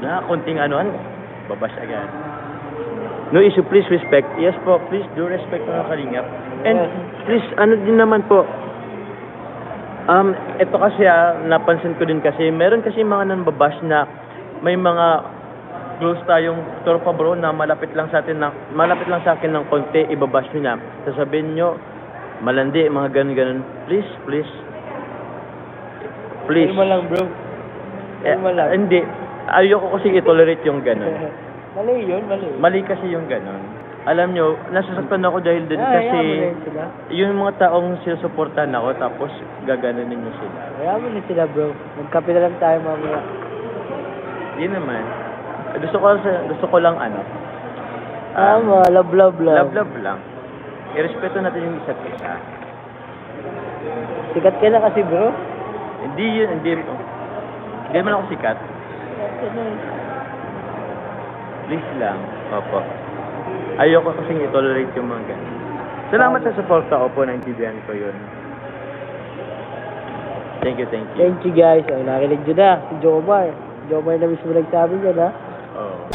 na konting anuan, babas agad. No issue, please respect. Yes po, please do respect mga kalingap. And please, ano din naman po, ito kasi napansin ko din kasi, meron kasi mga nanbabash na may mga close tayong tropa bro na malapit lang sa akin ng konti, ibabash nyo na. Sasabihin nyo, malandi, mga ganun-ganun. Please, please. Please. Kalma lang, bro. Kalma lang. Hindi. Ayoko kasi i-tolerate yung ganun. Mali yun, mali. Mali kasi yung ganun. Alam nyo, nasasaktan ako dahil din kasi yung mga taong sinusuportahan ako tapos gaganunin nyo sila. Kaya mo na sila, bro. Magkape na lang tayo mamaya. Yun naman. Gusto ko lang Love love lang. Irespeto natin yung isa't isa. Sikat ka na kasi, bro. Hindi naman ako sikat. Please lang. Opo. Ayoko kasing i-tolerate yung mga ganun. Salamat sa support ko po, naintindihan ko yun. Thank you. Thank you, guys. Nakinig nyo na. Si Jomar. Jomar na mismo nagsabi niya na. Oh.